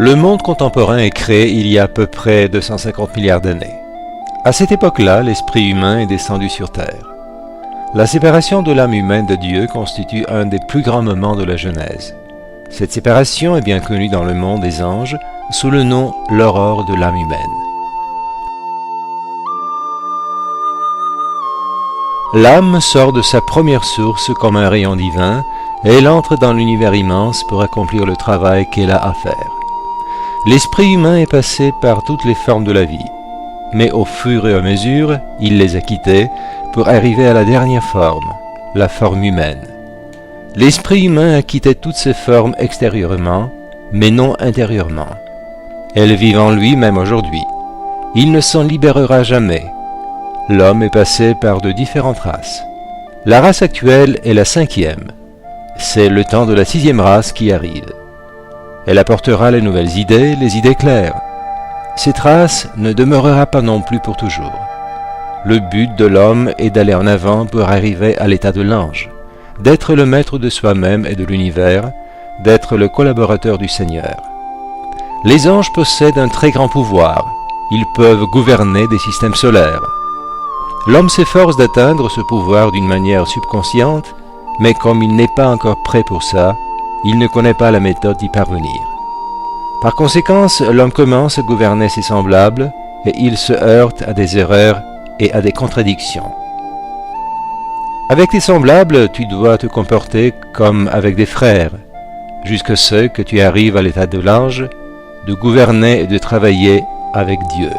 Le monde contemporain est créé il y a à peu près 250 milliards d'années. À cette époque-là, l'esprit humain est descendu sur Terre. La séparation de l'âme humaine de Dieu constitue un des plus grands moments de la Genèse. Cette séparation est bien connue dans le monde des anges sous le nom l'aurore de l'âme humaine. L'âme sort de sa première source comme un rayon divin et elle entre dans l'univers immense pour accomplir le travail qu'elle a à faire. L'esprit humain est passé par toutes les formes de la vie, mais au fur et à mesure, il les a quittées pour arriver à la dernière forme, la forme humaine. L'esprit humain a quitté toutes ses formes extérieurement, mais non intérieurement. Elles vivent en lui même aujourd'hui. Il ne s'en libérera jamais. L'homme est passé par de différentes races. La race actuelle est la 5e. C'est le temps de la 6e race qui arrive. Elle apportera les nouvelles idées, les idées claires. Cette race ne demeurera pas non plus pour toujours. Le but de l'homme est d'aller en avant pour arriver à l'état de l'ange, d'être le maître de soi-même et de l'univers, d'être le collaborateur du Seigneur. Les anges possèdent un très grand pouvoir. Ils peuvent gouverner des systèmes solaires. L'homme s'efforce d'atteindre ce pouvoir d'une manière subconsciente, mais comme il n'est pas encore prêt pour ça, il ne connaît pas la méthode d'y parvenir. Par conséquent, l'homme commence à gouverner ses semblables et il se heurte à des erreurs et à des contradictions. Avec tes semblables, tu dois te comporter comme avec des frères, jusqu'à ce que tu arrives à l'état de l'ange, de gouverner et de travailler avec Dieu.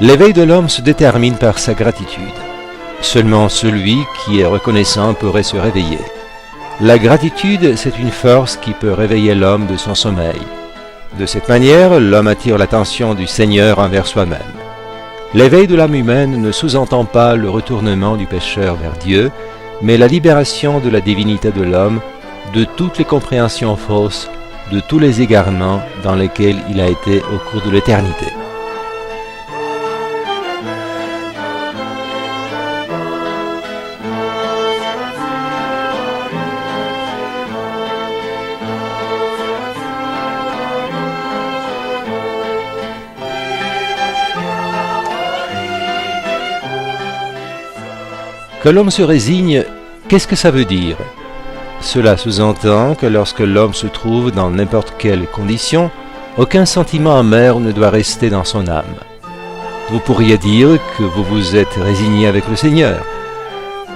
L'éveil de l'homme se détermine par sa gratitude. Seulement celui qui est reconnaissant pourrait se réveiller. La gratitude, c'est une force qui peut réveiller l'homme de son sommeil. De cette manière, l'homme attire l'attention du Seigneur envers soi-même. L'éveil de l'âme humaine ne sous-entend pas le retournement du pécheur vers Dieu, mais la libération de la divinité de l'homme, de toutes les compréhensions fausses, de tous les égarements dans lesquels il a été au cours de l'éternité. Que l'homme se résigne, qu'est-ce que ça veut dire? Cela sous-entend que lorsque l'homme se trouve dans n'importe quelle condition, aucun sentiment amer ne doit rester dans son âme. Vous pourriez dire que vous vous êtes résigné avec le Seigneur.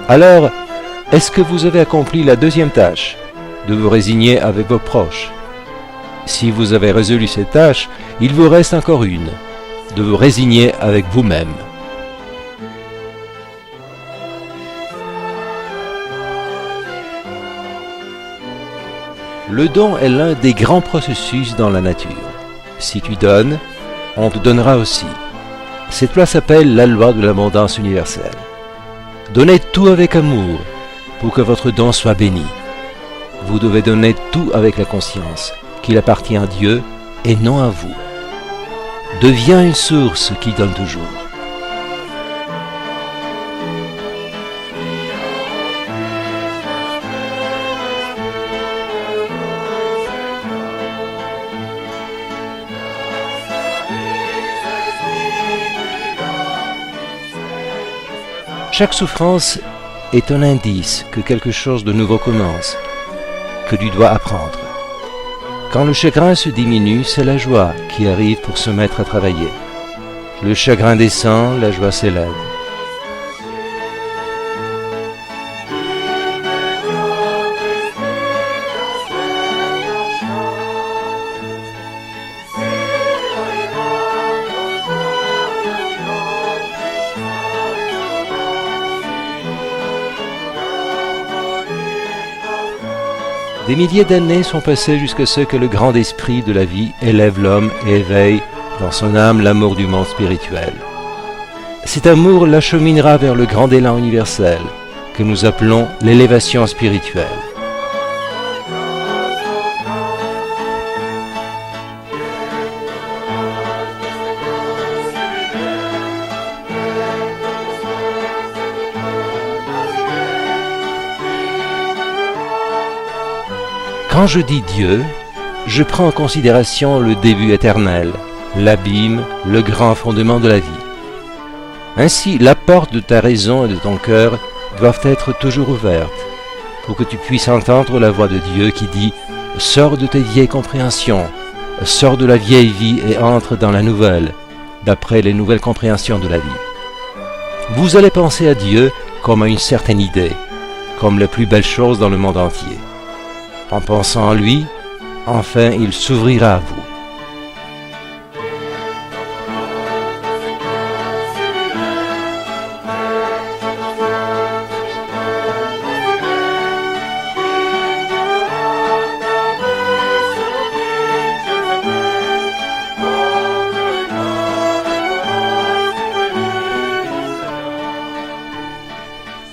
Alors, est-ce que vous avez accompli la deuxième tâche, de vous résigner avec vos proches? Si vous avez résolu cette tâche, il vous reste encore une, de vous résigner avec vous-même. Le don est l'un des grands processus dans la nature. Si tu donnes, on te donnera aussi. Cette loi s'appelle la loi de l'abondance universelle. Donnez tout avec amour pour que votre don soit béni. Vous devez donner tout avec la conscience qu'il appartient à Dieu et non à vous. Deviens une source qui donne toujours. Chaque souffrance est un indice que quelque chose de nouveau commence, que tu dois apprendre. Quand le chagrin se diminue, c'est la joie qui arrive pour se mettre à travailler. Le chagrin descend, la joie s'élève. Des milliers d'années sont passées jusqu'à ce que le grand esprit de la vie élève l'homme et éveille dans son âme l'amour du monde spirituel. Cet amour l'acheminera vers le grand élan universel que nous appelons l'élévation spirituelle. Quand je dis Dieu, je prends en considération le début éternel, l'abîme, le grand fondement de la vie. Ainsi, la porte de ta raison et de ton cœur doivent être toujours ouvertes, pour que tu puisses entendre la voix de Dieu qui dit « Sors de tes vieilles compréhensions, sors de la vieille vie et entre dans la nouvelle, d'après les nouvelles compréhensions de la vie. » Vous allez penser à Dieu comme à une certaine idée, comme la plus belle chose dans le monde entier. En pensant à lui, enfin il s'ouvrira à vous.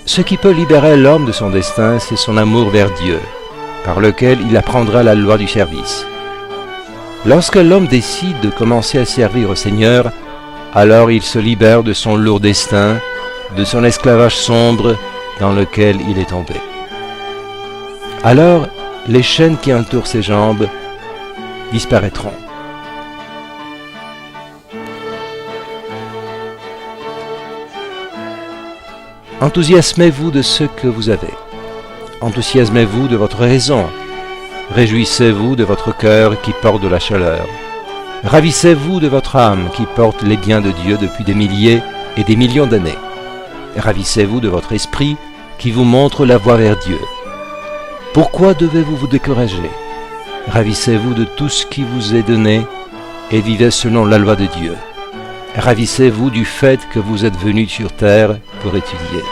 Ce qui peut libérer l'homme de son destin, c'est son amour vers Dieu, par lequel il apprendra la loi du service. Lorsque l'homme décide de commencer à servir au Seigneur, alors il se libère de son lourd destin, de son esclavage sombre dans lequel il est tombé. Alors, les chaînes qui entourent ses jambes disparaîtront. Enthousiasmez-vous de ce que vous avez. Enthousiasmez-vous de votre raison. Réjouissez-vous de votre cœur qui porte de la chaleur. Ravissez-vous de votre âme qui porte les biens de Dieu depuis des milliers et des millions d'années. Ravissez-vous de votre esprit qui vous montre la voie vers Dieu. Pourquoi devez-vous vous décourager? Ravissez-vous de tout ce qui vous est donné et vivez selon la loi de Dieu. Ravissez-vous du fait que vous êtes venu sur terre pour étudier.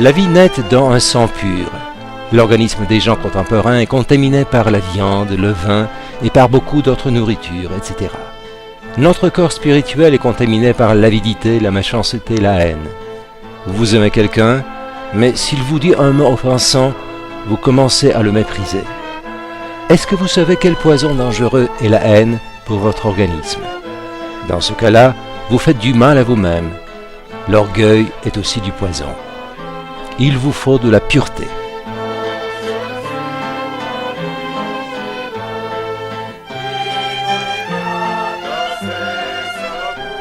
La vie naît dans un sang pur. L'organisme des gens contemporains est contaminé par la viande, le vin et par beaucoup d'autres nourritures, etc. Notre corps spirituel est contaminé par l'avidité, la méchanceté, la haine. Vous aimez quelqu'un, mais s'il vous dit un mot offensant, vous commencez à le mépriser. Est-ce que vous savez quel poison dangereux est la haine pour votre organisme? Dans ce cas-là, vous faites du mal à vous-même. L'orgueil est aussi du poison. Il vous faut de la pureté.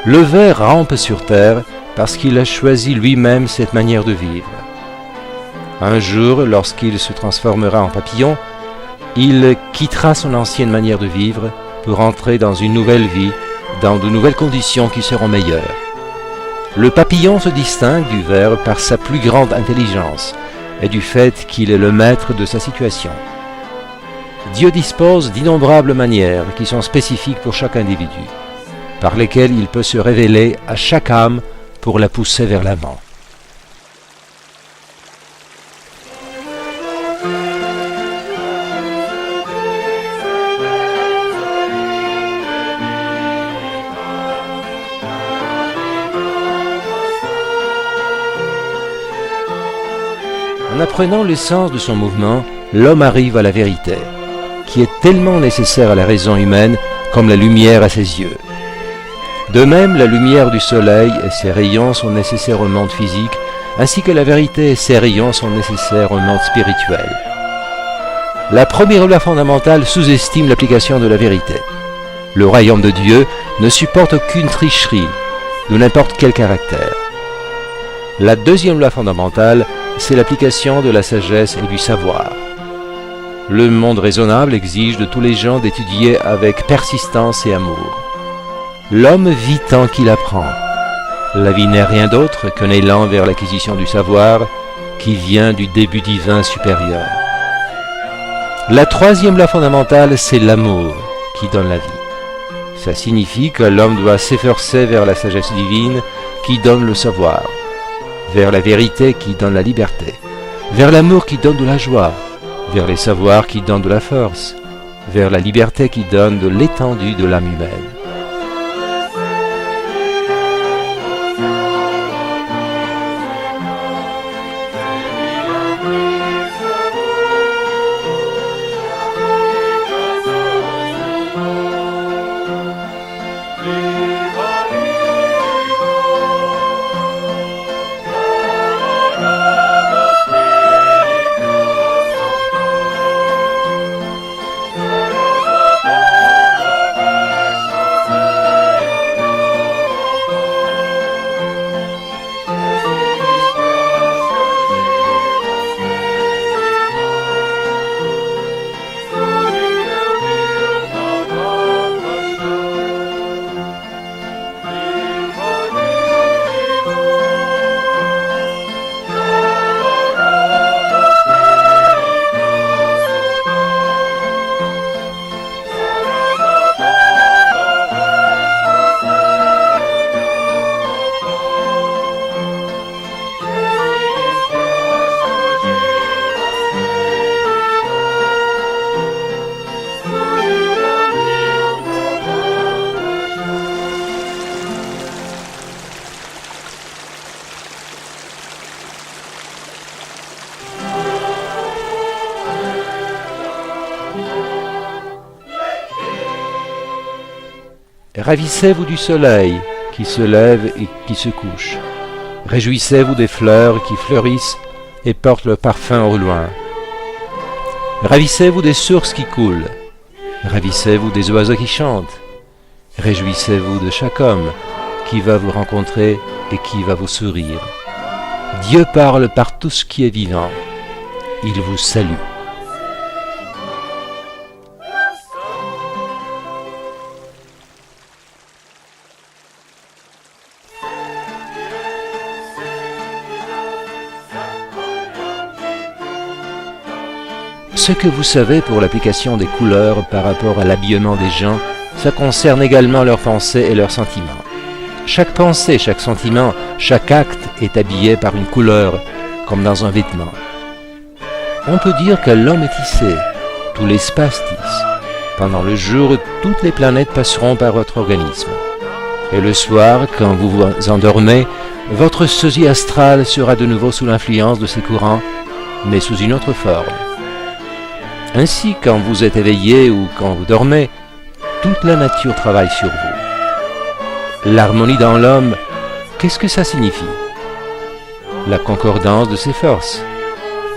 Le ver rampe sur terre parce qu'il a choisi lui-même cette manière de vivre. Un jour, lorsqu'il se transformera en papillon, il quittera son ancienne manière de vivre pour entrer dans une nouvelle vie, dans de nouvelles conditions qui seront meilleures. Le papillon se distingue du ver par sa plus grande intelligence et du fait qu'il est le maître de sa situation. Dieu dispose d'innombrables manières qui sont spécifiques pour chaque individu, par lesquelles il peut se révéler à chaque âme pour la pousser vers l'avant. En apprenant le sens de son mouvement, l'homme arrive à la vérité, qui est tellement nécessaire à la raison humaine comme la lumière à ses yeux. De même, la lumière du soleil et ses rayons sont nécessaires au monde physique, ainsi que la vérité et ses rayons sont nécessaires au monde spirituel. La première loi fondamentale sous-estime l'application de la vérité. Le royaume de Dieu ne supporte aucune tricherie, de n'importe quel caractère. La deuxième loi fondamentale, c'est l'application de la sagesse et du savoir. Le monde raisonnable exige de tous les gens d'étudier avec persistance et amour. L'homme vit tant qu'il apprend. La vie n'est rien d'autre qu'un élan vers l'acquisition du savoir qui vient du début divin supérieur. La troisième loi fondamentale, c'est l'amour qui donne la vie. Ça signifie que l'homme doit s'efforcer vers la sagesse divine qui donne le savoir, vers la vérité qui donne la liberté, vers l'amour qui donne de la joie, vers les savoirs qui donnent de la force, vers la liberté qui donne de l'étendue de l'âme humaine. Ravissez-vous du soleil qui se lève et qui se couche. Réjouissez-vous des fleurs qui fleurissent et portent le parfum au loin. Ravissez-vous des sources qui coulent. Ravissez-vous des oiseaux qui chantent. Réjouissez-vous de chaque homme qui va vous rencontrer et qui va vous sourire. Dieu parle par tout ce qui est vivant. Il vous salue. Ce que vous savez pour l'application des couleurs par rapport à l'habillement des gens, ça concerne également leurs pensées et leurs sentiments. Chaque pensée, chaque sentiment, chaque acte est habillé par une couleur, comme dans un vêtement. On peut dire que l'homme est tissé, tout l'espace tisse. Pendant le jour, toutes les planètes passeront par votre organisme. Et le soir, quand vous vous endormez, votre sosie astrale sera de nouveau sous l'influence de ces courants, mais sous une autre forme. Ainsi, quand vous êtes éveillé ou quand vous dormez, toute la nature travaille sur vous. L'harmonie dans l'homme, qu'est-ce que ça signifie? La concordance de ses forces.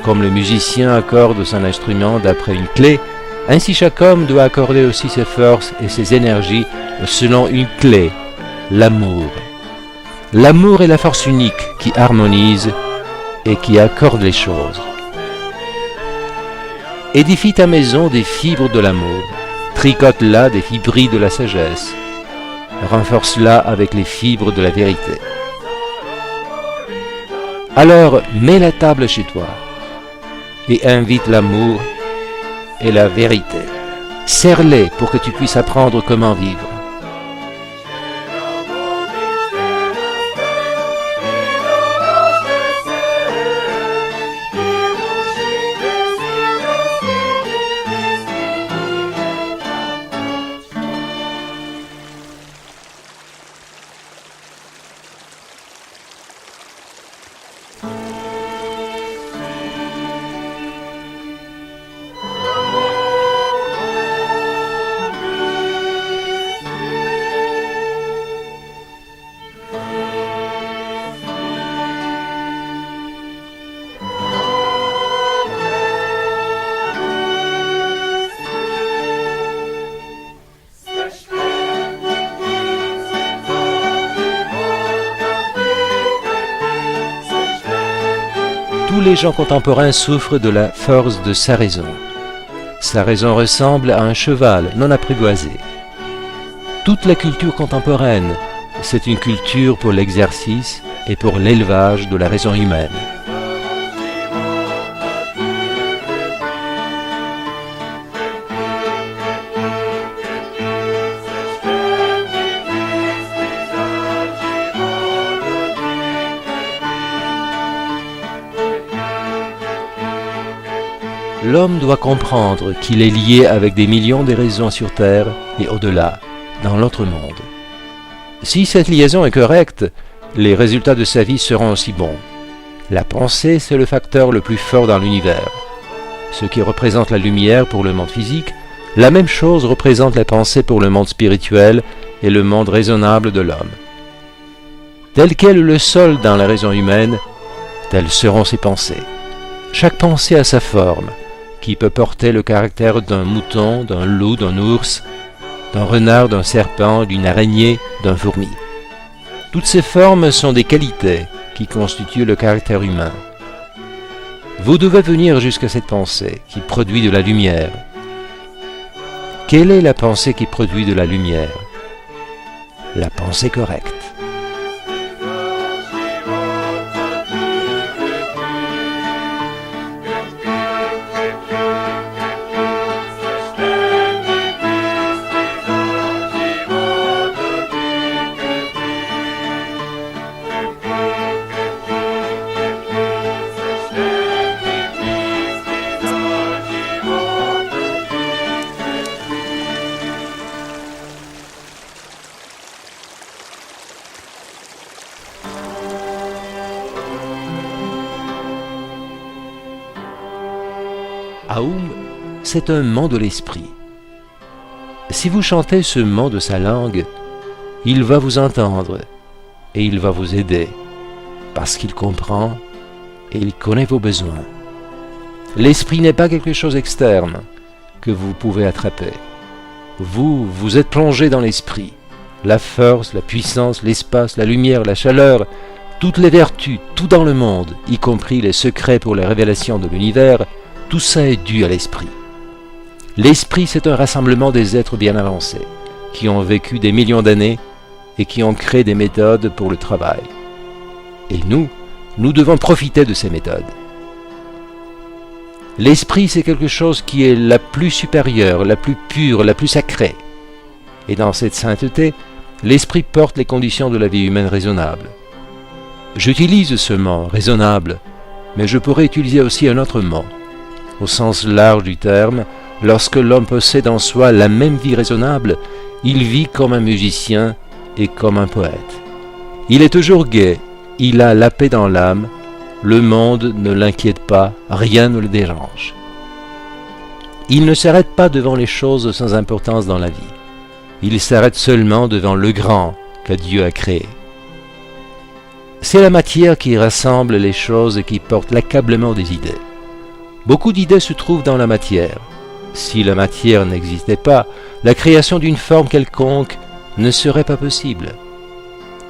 Comme le musicien accorde son instrument d'après une clé, ainsi chaque homme doit accorder aussi ses forces et ses énergies selon une clé, l'amour. L'amour est la force unique qui harmonise et qui accorde les choses. Édifie ta maison des fibres de l'amour, tricote-la des fibrilles de la sagesse, renforce-la avec les fibres de la vérité. Alors mets la table chez toi et invite l'amour et la vérité. Serre-les pour que tu puisses apprendre comment vivre. Tous les gens contemporains souffrent de la force de sa raison. Sa raison ressemble à un cheval non apprivoisé. Toute la culture contemporaine, c'est une culture pour l'exercice et pour l'élevage de la raison humaine. L'homme doit comprendre qu'il est lié avec des millions de raisons sur Terre et au-delà, dans l'autre monde. Si cette liaison est correcte, les résultats de sa vie seront aussi bons. La pensée, c'est le facteur le plus fort dans l'univers. Ce qui représente la lumière pour le monde physique, la même chose représente la pensée pour le monde spirituel et le monde raisonnable de l'homme. Tel qu'est le sol dans la raison humaine, telles seront ses pensées. Chaque pensée a sa forme, qui peut porter le caractère d'un mouton, d'un loup, d'un ours, d'un renard, d'un serpent, d'une araignée, d'un fourmi. Toutes ces formes sont des qualités qui constituent le caractère humain. Vous devez venir jusqu'à cette pensée qui produit de la lumière. Quelle est la pensée qui produit de la lumière? La pensée correcte. Aum, c'est un mot de l'esprit. Si vous chantez ce mot de sa langue, il va vous entendre et il va vous aider, parce qu'il comprend et il connaît vos besoins. L'esprit n'est pas quelque chose externe que vous pouvez attraper. Vous êtes plongé dans l'esprit. La force, la puissance, l'espace, la lumière, la chaleur, toutes les vertus, tout dans le monde, y compris les secrets pour les révélations de l'univers, tout ça est dû à l'esprit. L'esprit, c'est un rassemblement des êtres bien avancés, qui ont vécu des millions d'années et qui ont créé des méthodes pour le travail. Et nous devons profiter de ces méthodes. L'esprit, c'est quelque chose qui est la plus supérieure, la plus pure, la plus sacrée. Et dans cette sainteté, l'esprit porte les conditions de la vie humaine raisonnable. J'utilise ce mot, raisonnable, mais je pourrais utiliser aussi un autre mot. Au sens large du terme, lorsque l'homme possède en soi la même vie raisonnable, il vit comme un musicien et comme un poète. Il est toujours gai, il a la paix dans l'âme, le monde ne l'inquiète pas, rien ne le dérange. Il ne s'arrête pas devant les choses sans importance dans la vie. Il s'arrête seulement devant le grand que Dieu a créé. C'est la matière qui rassemble les choses et qui porte l'accablement des idées. Beaucoup d'idées se trouvent dans la matière. Si la matière n'existait pas, la création d'une forme quelconque ne serait pas possible.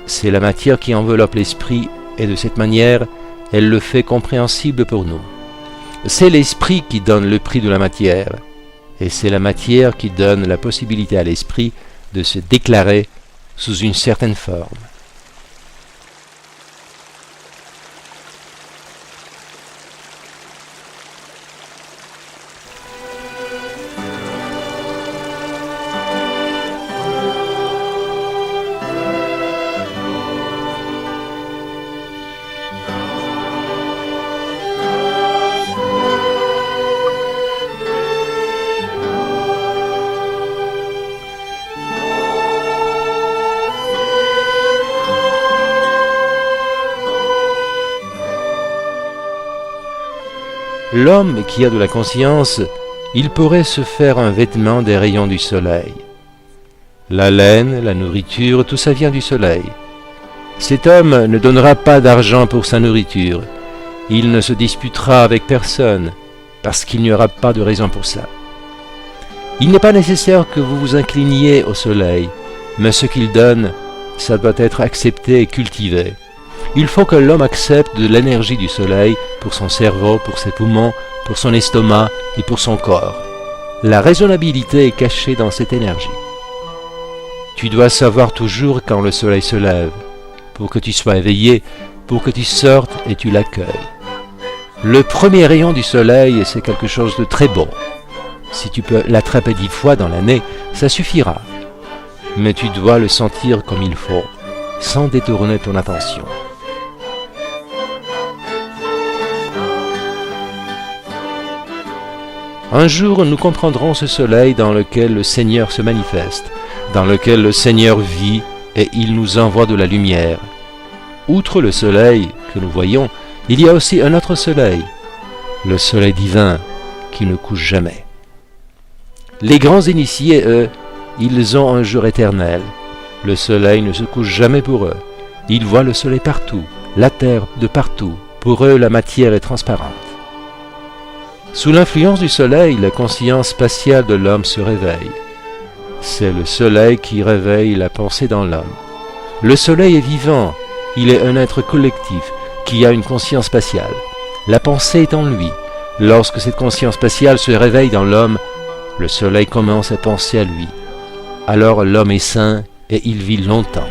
C'est la matière qui enveloppe l'esprit et de cette manière, elle le fait compréhensible pour nous. C'est l'esprit qui donne le prix de la matière, et c'est la matière qui donne la possibilité à l'esprit de se déclarer sous une certaine forme. L'homme qui a de la conscience, il pourrait se faire un vêtement des rayons du soleil. La laine, la nourriture, tout ça vient du soleil. Cet homme ne donnera pas d'argent pour sa nourriture. Il ne se disputera avec personne, parce qu'il n'y aura pas de raison pour ça. Il n'est pas nécessaire que vous vous incliniez au soleil, mais ce qu'il donne, ça doit être accepté et cultivé. Il faut que l'homme accepte de l'énergie du soleil pour son cerveau, pour ses poumons, pour son estomac et pour son corps. La raisonnabilité est cachée dans cette énergie. Tu dois savoir toujours quand le soleil se lève, pour que tu sois éveillé, pour que tu sortes et tu l'accueilles. Le premier rayon du soleil, c'est quelque chose de très beau. Si tu peux l'attraper 10 fois dans l'année, ça suffira. Mais tu dois le sentir comme il faut, sans détourner ton attention. Un jour, nous comprendrons ce soleil dans lequel le Seigneur se manifeste, dans lequel le Seigneur vit et il nous envoie de la lumière. Outre le soleil que nous voyons, il y a aussi un autre soleil, le soleil divin qui ne couche jamais. Les grands initiés, eux, ils ont un jour éternel. Le soleil ne se couche jamais pour eux. Ils voient le soleil partout, la terre de partout. Pour eux, la matière est transparente. Sous l'influence du soleil, la conscience spatiale de l'homme se réveille. C'est le soleil qui réveille la pensée dans l'homme. Le soleil est vivant, il est un être collectif qui a une conscience spatiale. La pensée est en lui. Lorsque cette conscience spatiale se réveille dans l'homme, le soleil commence à penser à lui. Alors l'homme est sain et il vit longtemps.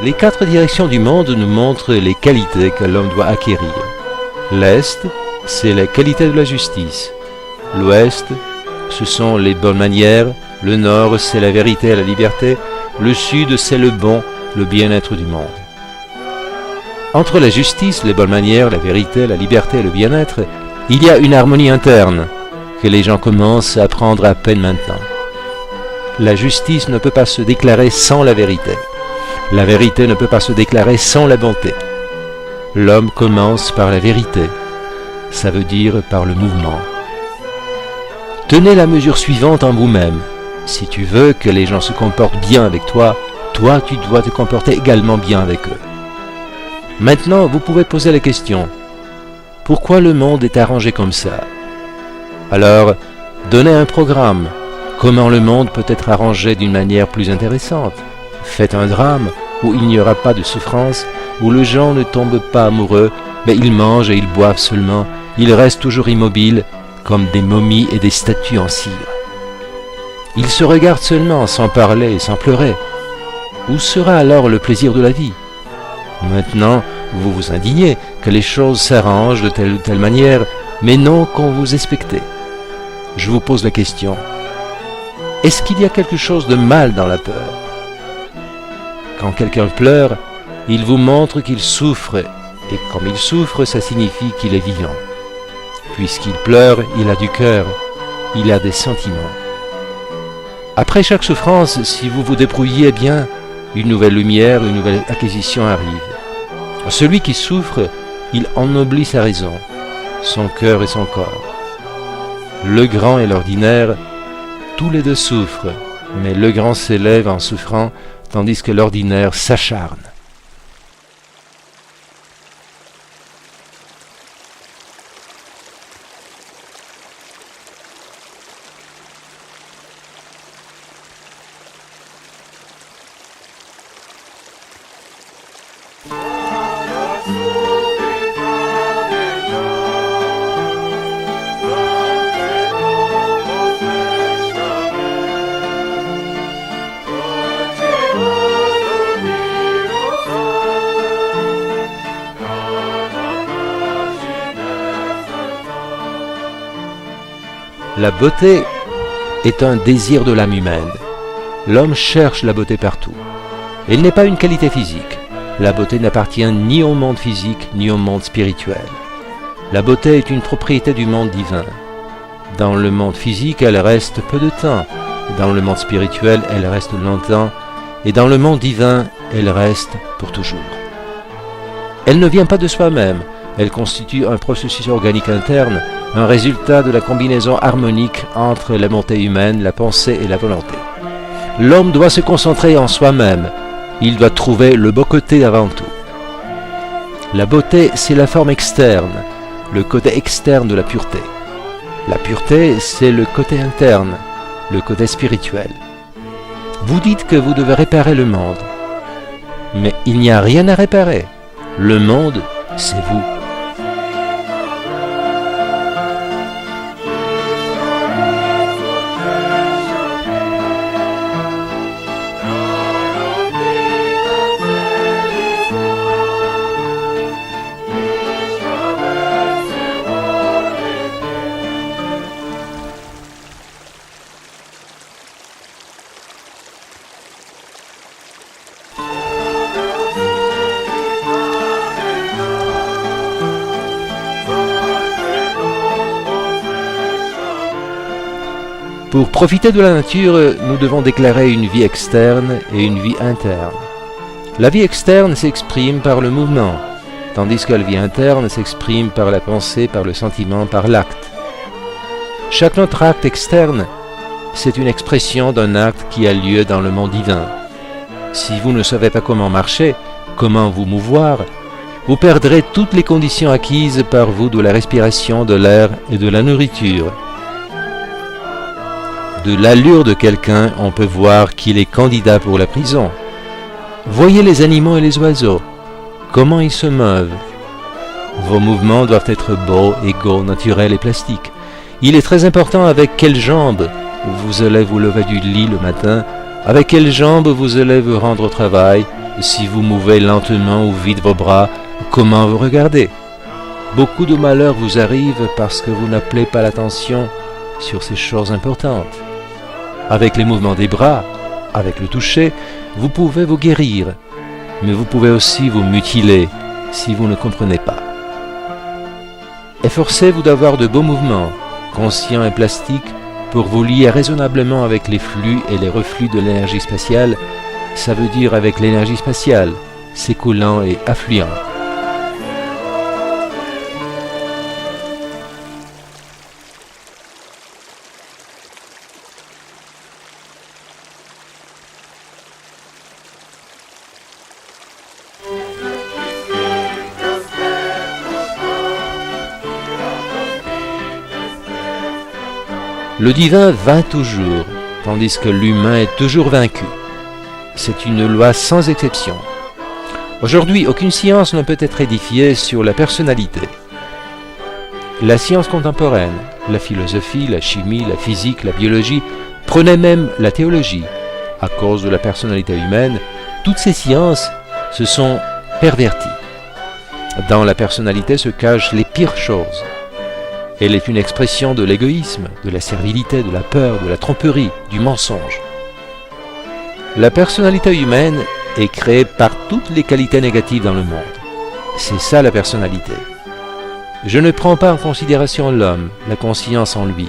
Les 4 directions du monde nous montrent les qualités que l'homme doit acquérir. L'Est, c'est la qualité de la justice. L'Ouest, ce sont les bonnes manières. Le Nord, c'est la vérité et la liberté. Le Sud, c'est le bon, le bien-être du monde. Entre la justice, les bonnes manières, la vérité, la liberté et le bien-être, il y a une harmonie interne que les gens commencent à apprendre à peine maintenant. La justice ne peut pas se déclarer sans la vérité. La vérité ne peut pas se déclarer sans la bonté. L'homme commence par la vérité, ça veut dire par le mouvement. Tenez la mesure suivante en vous-même. Si tu veux que les gens se comportent bien avec toi, toi tu dois te comporter également bien avec eux. Maintenant, vous pouvez poser la question, pourquoi le monde est arrangé comme ça? Alors, donnez un programme. Comment le monde peut être arrangé d'une manière plus intéressante? Faites un drame où il n'y aura pas de souffrance, où les gens ne tombent pas amoureux, mais ils mangent et ils boivent seulement, ils restent toujours immobiles, comme des momies et des statues en cire. Ils se regardent seulement, sans parler et sans pleurer. Où sera alors le plaisir de la vie? Maintenant, vous vous indignez que les choses s'arrangent de telle ou telle manière, mais non qu'on vous expectait. Je vous pose la question. Est-ce qu'il y a quelque chose de mal dans la peur? Quand quelqu'un pleure, il vous montre qu'il souffre, et comme il souffre, ça signifie qu'il est vivant. Puisqu'il pleure, il a du cœur, il a des sentiments. Après chaque souffrance, si vous vous débrouillez bien, une nouvelle lumière, une nouvelle acquisition arrive. Celui qui souffre, il ennoblit sa raison, son cœur et son corps. Le grand et l'ordinaire, tous les deux souffrent, mais le grand s'élève en souffrant, tandis que l'ordinaire s'acharne. La beauté est un désir de l'âme humaine. L'homme cherche la beauté partout. Elle n'est pas une qualité physique. La beauté n'appartient ni au monde physique ni au monde spirituel. La beauté est une propriété du monde divin. Dans le monde physique, elle reste peu de temps. Dans le monde spirituel, elle reste longtemps. Et dans le monde divin, elle reste pour toujours. Elle ne vient pas de soi-même. Elle constitue un processus organique interne, un résultat de la combinaison harmonique entre la montée humaine, la pensée et la volonté. L'homme doit se concentrer en soi-même. Il doit trouver le beau côté avant tout. La beauté, c'est la forme externe, le côté externe de la pureté. La pureté, c'est le côté interne, le côté spirituel. Vous dites que vous devez réparer le monde. Mais il n'y a rien à réparer. Le monde, c'est vous. Pour profiter de la nature, nous devons déclarer une vie externe et une vie interne. La vie externe s'exprime par le mouvement, tandis que la vie interne s'exprime par la pensée, par le sentiment, par l'acte. Chaque autre acte externe, c'est une expression d'un acte qui a lieu dans le monde divin. Si vous ne savez pas comment marcher, comment vous mouvoir, vous perdrez toutes les conditions acquises par vous de la respiration, de l'air et de la nourriture. De l'allure de quelqu'un, on peut voir qu'il est candidat pour la prison. Voyez les animaux et les oiseaux, comment ils se meuvent. Vos mouvements doivent être beaux, égaux, naturels et plastiques. Il est très important avec quelles jambes vous allez vous lever du lit le matin, avec quelles jambes vous allez vous rendre au travail, Si vous mouvez lentement ou vite vos bras, comment vous regardez? Beaucoup de malheurs vous arrivent parce que vous n'appelez pas l'attention sur ces choses importantes. Avec les mouvements des bras, avec le toucher, vous pouvez vous guérir, mais vous pouvez aussi vous mutiler si vous ne comprenez pas. Efforcez-vous d'avoir de beaux mouvements, conscients et plastiques, pour vous lier raisonnablement avec les flux et les reflux de l'énergie spatiale, ça veut dire avec l'énergie spatiale, s'écoulant et affluent. Le divin vainc toujours, tandis que l'humain est toujours vaincu. C'est une loi sans exception. Aujourd'hui, aucune science ne peut être édifiée sur la personnalité. La science contemporaine, la philosophie, la chimie, la physique, la biologie, prenez même la théologie, à cause de la personnalité humaine, toutes ces sciences se sont perverties. Dans la personnalité se cachent les pires choses. Elle est une expression de l'égoïsme, de la servilité, de la peur, de la tromperie, du mensonge. La personnalité humaine est créée par toutes les qualités négatives dans le monde. C'est ça la personnalité. Je ne prends pas en considération l'homme, la conscience en lui,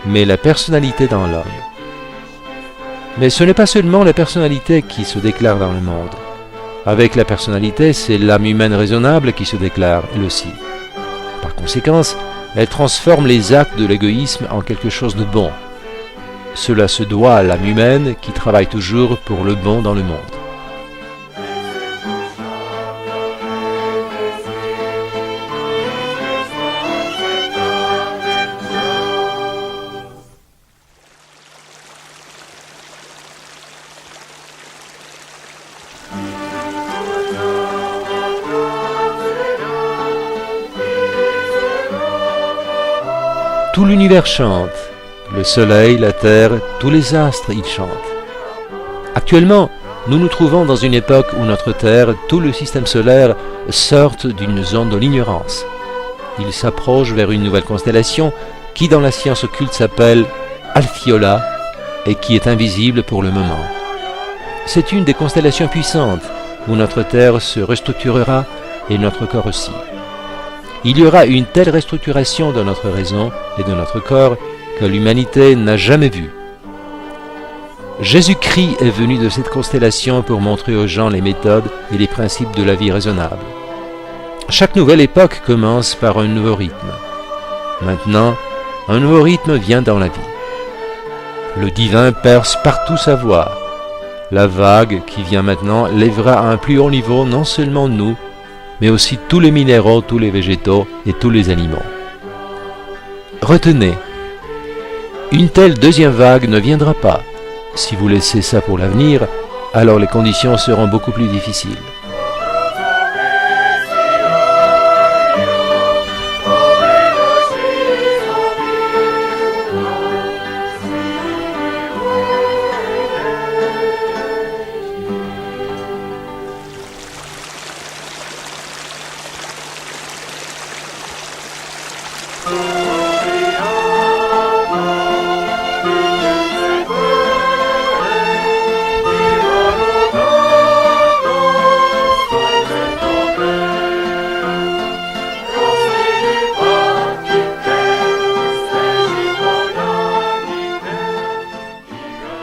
mais la personnalité dans l'homme. Mais ce n'est pas seulement la personnalité qui se déclare dans le monde. Avec la personnalité, c'est l'âme humaine raisonnable qui se déclare, elle aussi. Par conséquent, elle transforme les actes de l'égoïsme en quelque chose de bon. Cela se doit à l'âme humaine qui travaille toujours pour le bon dans le monde. Tout l'univers chante, le soleil, la terre, tous les astres y chantent. Actuellement, nous nous trouvons dans une époque où notre Terre, tout le système solaire, sortent d'une zone de l'ignorance. Il s'approche vers une nouvelle constellation qui dans la science occulte s'appelle Alpheola et qui est invisible pour le moment. C'est une des constellations puissantes où notre Terre se restructurera et notre corps aussi. Il y aura une telle restructuration de notre raison et de notre corps que l'humanité n'a jamais vue. Jésus-Christ est venu de cette constellation pour montrer aux gens les méthodes et les principes de la vie raisonnable. Chaque nouvelle époque commence par un nouveau rythme. Maintenant, un nouveau rythme vient dans la vie. Le divin perce partout sa voix. La vague qui vient maintenant lèvera à un plus haut niveau non seulement nous, mais aussi tous les minéraux, tous les végétaux et tous les animaux. Retenez, une telle deuxième vague ne viendra pas. Si vous laissez ça pour l'avenir, alors les conditions seront beaucoup plus difficiles.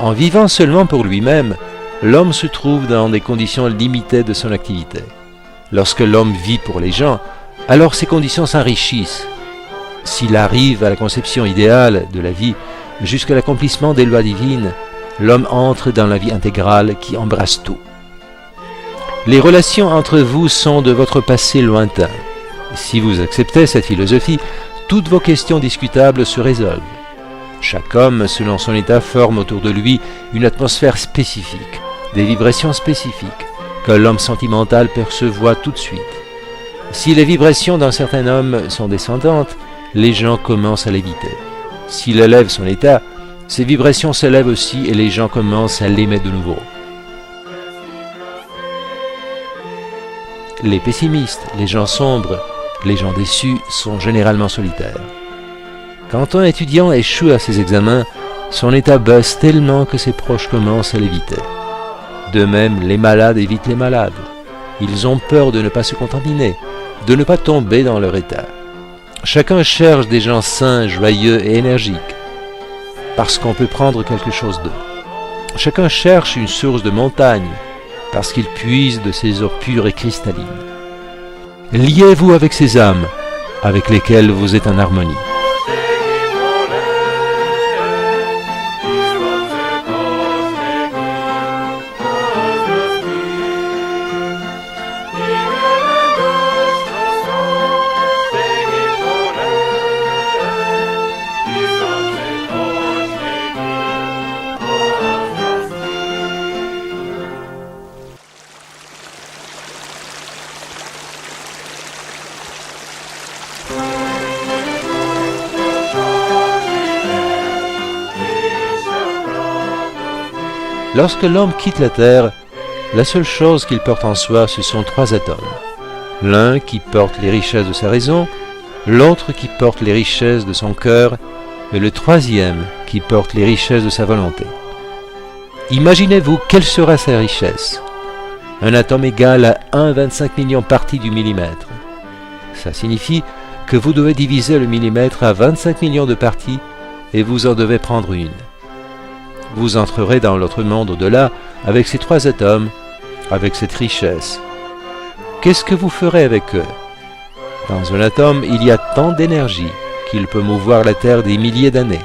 En vivant seulement pour lui-même, l'homme se trouve dans des conditions limitées de son activité. Lorsque l'homme vit pour les gens, alors ces conditions s'enrichissent. S'il arrive à la conception idéale de la vie, jusqu'à l'accomplissement des lois divines, l'homme entre dans la vie intégrale qui embrasse tout. Les relations entre vous sont de votre passé lointain. Si vous acceptez cette philosophie, toutes vos questions discutables se résolvent. Chaque homme, selon son état, forme autour de lui une atmosphère spécifique, des vibrations spécifiques, que l'homme sentimental perçoit tout de suite. Si les vibrations d'un certain homme sont descendantes, les gens commencent à l'éviter. S'il élève son état, ses vibrations s'élèvent aussi et les gens commencent à l'aimer de nouveau. les pessimistes, les gens sombres, les gens déçus sont généralement solitaires. Quand un étudiant échoue à ses examens, son état baisse tellement que ses proches commencent à l'éviter. De même, les malades évitent les malades. Ils ont peur de ne pas se contaminer, de ne pas tomber dans leur état. Chacun cherche des gens sains, joyeux et énergiques, parce qu'on peut prendre quelque chose d'eux. Chacun cherche une source de montagne, parce qu'il puise de ces eaux pures et cristallines. Liez-vous avec ces âmes, avec lesquelles vous êtes en harmonie. Lorsque l'homme quitte la terre, la seule chose qu'il porte en soi, ce sont 3 atomes. L'un qui porte les richesses de sa raison, l'autre qui porte les richesses de son cœur, et le 3e qui porte les richesses de sa volonté. Imaginez-vous quelle sera sa richesse. Un atome égal à 1,25 million parties du millimètre. Ça signifie que vous devez diviser le millimètre à 25 millions de parties et vous en devez prendre une. Vous entrerez dans l'autre monde au-delà avec ces 3 atomes, avec cette richesse. Qu'est-ce que vous ferez avec eux? Dans un atome, il y a tant d'énergie qu'il peut mouvoir la Terre des milliers d'années.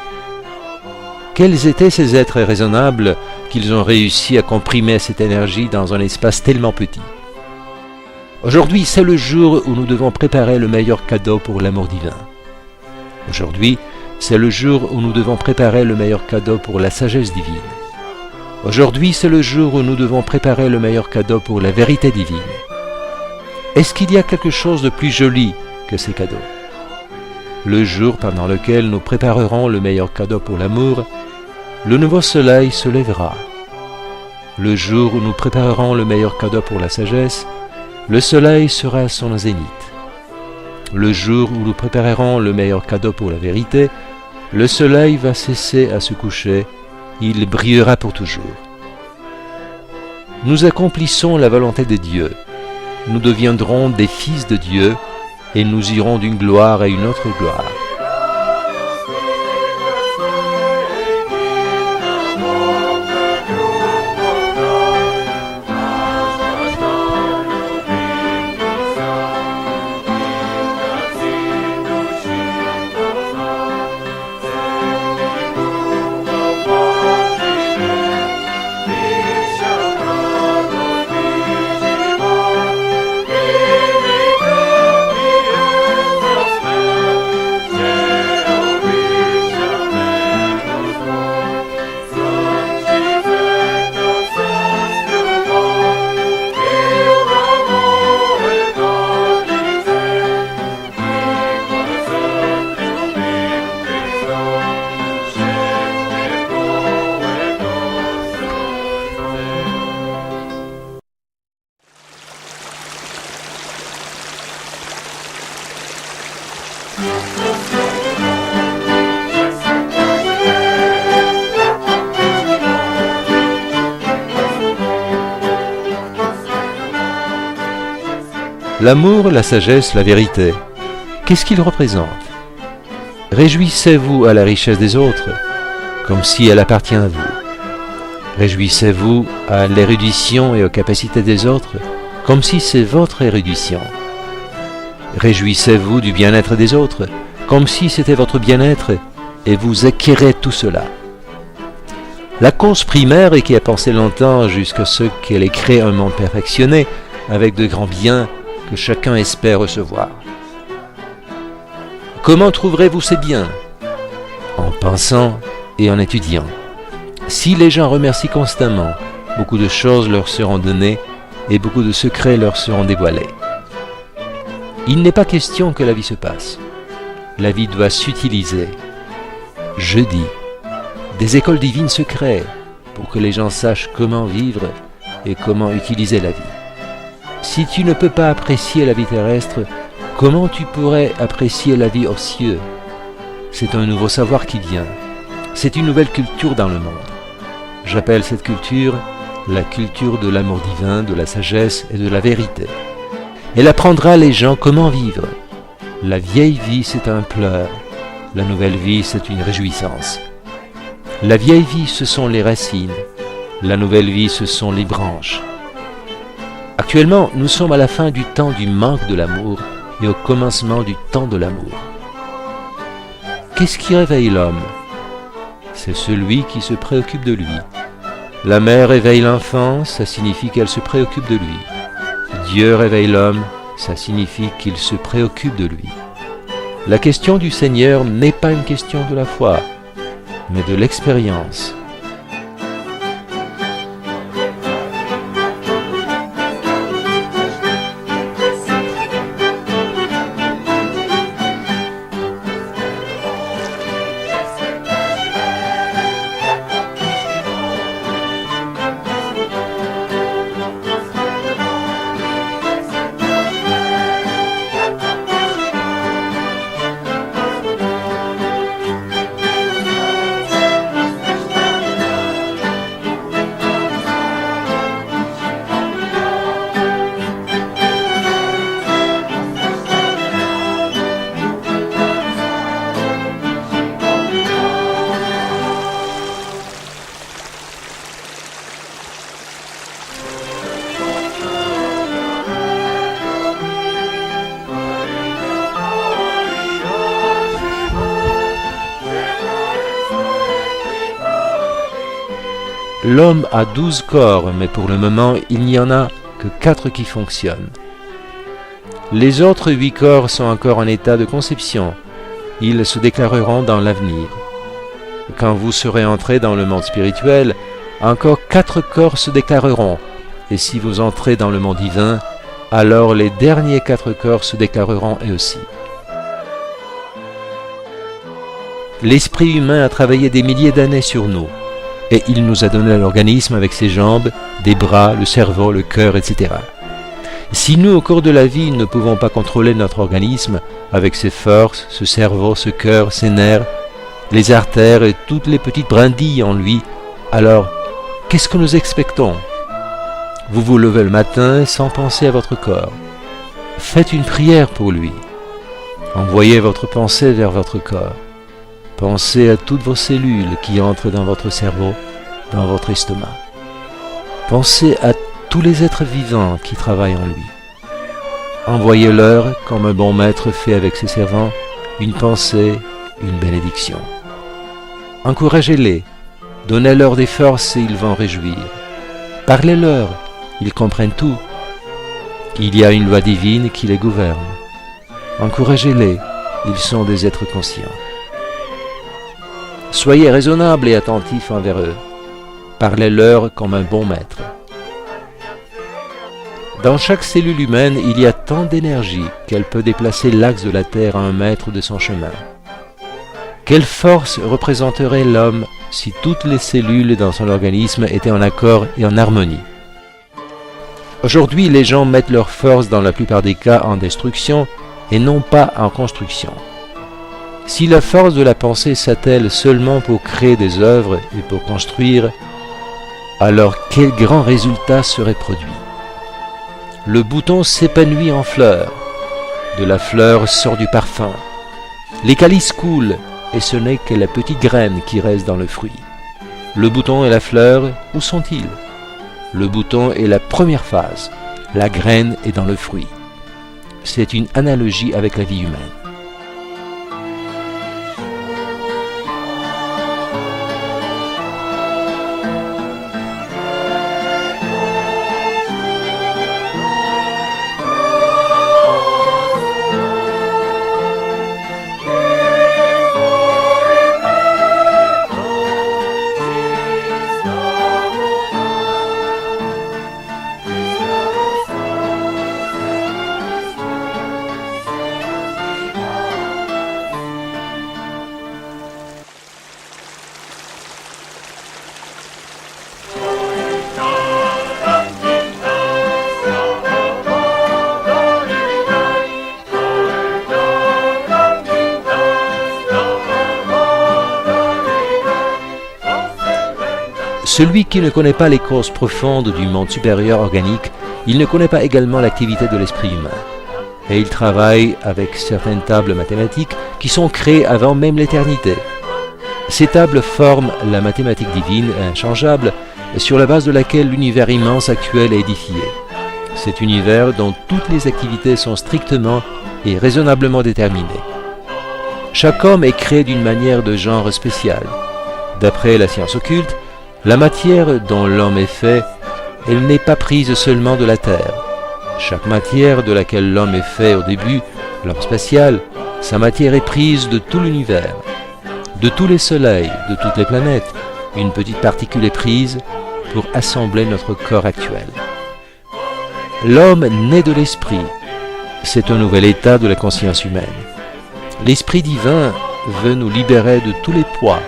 Quels étaient ces êtres raisonnables qu'ils ont réussi à comprimer cette énergie dans un espace tellement petit? Aujourd'hui, c'est le jour où nous devons préparer le meilleur cadeau pour l'amour divin. Aujourd'hui, c'est le jour où nous devons préparer le meilleur cadeau pour la sagesse divine. Aujourd'hui, c'est le jour où nous devons préparer le meilleur cadeau pour la vérité divine. Est-ce qu'il y a quelque chose de plus joli que ces cadeaux? Le jour pendant lequel nous préparerons le meilleur cadeau pour l'amour, le nouveau soleil se lèvera. Le jour où nous préparerons le meilleur cadeau pour la sagesse, le soleil sera à son zénith. Le jour où nous préparerons le meilleur cadeau pour la vérité, le soleil va cesser à se coucher, il brillera pour toujours. Nous accomplissons la volonté de Dieu, nous deviendrons des fils de Dieu et nous irons d'une gloire à une autre gloire. L'amour, la sagesse, la vérité, qu'est-ce qu'ils représentent? Réjouissez-vous à la richesse des autres, comme si elle appartient à vous. Réjouissez-vous à l'érudition et aux capacités des autres, comme si c'est votre érudition. Réjouissez-vous du bien-être des autres, comme si c'était votre bien-être, et vous acquérez tout cela. La cause primaire est qui a pensé longtemps jusqu'à ce qu'elle ait créé un monde perfectionné, avec de grands biens que chacun espère recevoir. Comment trouverez-vous ces biens? En pensant et en étudiant. Si les gens remercient constamment, beaucoup de choses leur seront données et beaucoup de secrets leur seront dévoilés. Il n'est pas question que la vie se passe. La vie doit s'utiliser. Je dis, des écoles divines se créent pour que les gens sachent comment vivre et comment utiliser la vie. Si tu ne peux pas apprécier la vie terrestre, comment tu pourrais apprécier la vie aux cieux? C'est un nouveau savoir qui vient. C'est une nouvelle culture dans le monde. J'appelle cette culture la culture de l'amour divin, de la sagesse et de la vérité. Elle apprendra les gens comment vivre. La vieille vie, c'est un pleur. La nouvelle vie, c'est une réjouissance. La vieille vie, ce sont les racines. La nouvelle vie, ce sont les branches. Actuellement, nous sommes à la fin du temps du manque de l'amour et au commencement du temps de l'amour. Qu'est-ce qui réveille l'homme? C'est celui qui se préoccupe de lui. La mère réveille l'enfant, ça signifie qu'elle se préoccupe de lui. Dieu réveille l'homme, ça signifie qu'il se préoccupe de lui. La question du Seigneur n'est pas une question de la foi, mais de l'expérience. L'homme a 12 corps, mais pour le moment, il n'y en a que 4 qui fonctionnent. Les autres 8 corps sont encore en état de conception. Ils se déclareront dans l'avenir. Quand vous serez entré dans le monde spirituel, encore 4 corps se déclareront. Et si vous entrez dans le monde divin, alors les derniers 4 corps se déclareront eux aussi. L'esprit humain a travaillé des milliers d'années sur nous. Et il nous a donné l'organisme avec ses jambes, des bras, le cerveau, le cœur, etc. Si nous, au cours de la vie, ne pouvons pas contrôler notre organisme avec ses forces, ce cerveau, ce cœur, ses nerfs, les artères et toutes les petites brindilles en lui, alors qu'est-ce que nous expectons? Vous vous levez le matin sans penser à votre corps. Faites une prière pour lui. Envoyez votre pensée vers votre corps. Pensez à toutes vos cellules qui entrent dans votre cerveau, dans votre estomac. Pensez à tous les êtres vivants qui travaillent en lui. Envoyez-leur, comme un bon maître fait avec ses servants, une pensée, une bénédiction. Encouragez-les, donnez-leur des forces et ils vont réjouir. Parlez-leur, ils comprennent tout. Il y a une loi divine qui les gouverne. Encouragez-les, ils sont des êtres conscients. Soyez raisonnables et attentifs envers eux. Parlez-leur comme un bon maître. Dans chaque cellule humaine, il y a tant d'énergie qu'elle peut déplacer l'axe de la Terre à 1 mètre de son chemin. Quelle force représenterait l'homme si toutes les cellules dans son organisme étaient en accord et en harmonie? Aujourd'hui, les gens mettent leur force dans la plupart des cas en destruction et non pas en construction. Si la force de la pensée s'attelle seulement pour créer des œuvres et pour construire, alors quel grand résultat serait produit? Le bouton s'épanouit en fleurs. De la fleur sort du parfum. Les calices coulent et ce n'est que la petite graine qui reste dans le fruit. Le bouton et la fleur, où sont-ils? Le bouton est la première phase. La graine est dans le fruit. C'est une analogie avec la vie humaine. Celui qui ne connaît pas les causes profondes du monde supérieur organique, il ne connaît pas également l'activité de l'esprit humain. Et il travaille avec certaines tables mathématiques qui sont créées avant même l'éternité. Ces tables forment la mathématique divine et inchangeable sur la base de laquelle l'univers immense actuel est édifié. Cet univers dont toutes les activités sont strictement et raisonnablement déterminées. Chaque homme est créé d'une manière de genre spéciale. D'après la science occulte, la matière dont l'homme est fait, elle n'est pas prise seulement de la Terre. Chaque matière de laquelle l'homme est fait au début, l'homme spatial, sa matière est prise de tout l'univers, de tous les soleils, de toutes les planètes. Une petite particule est prise pour assembler notre corps actuel. L'homme naît de l'esprit. C'est un nouvel état de la conscience humaine. L'esprit divin veut nous libérer de tous les poids,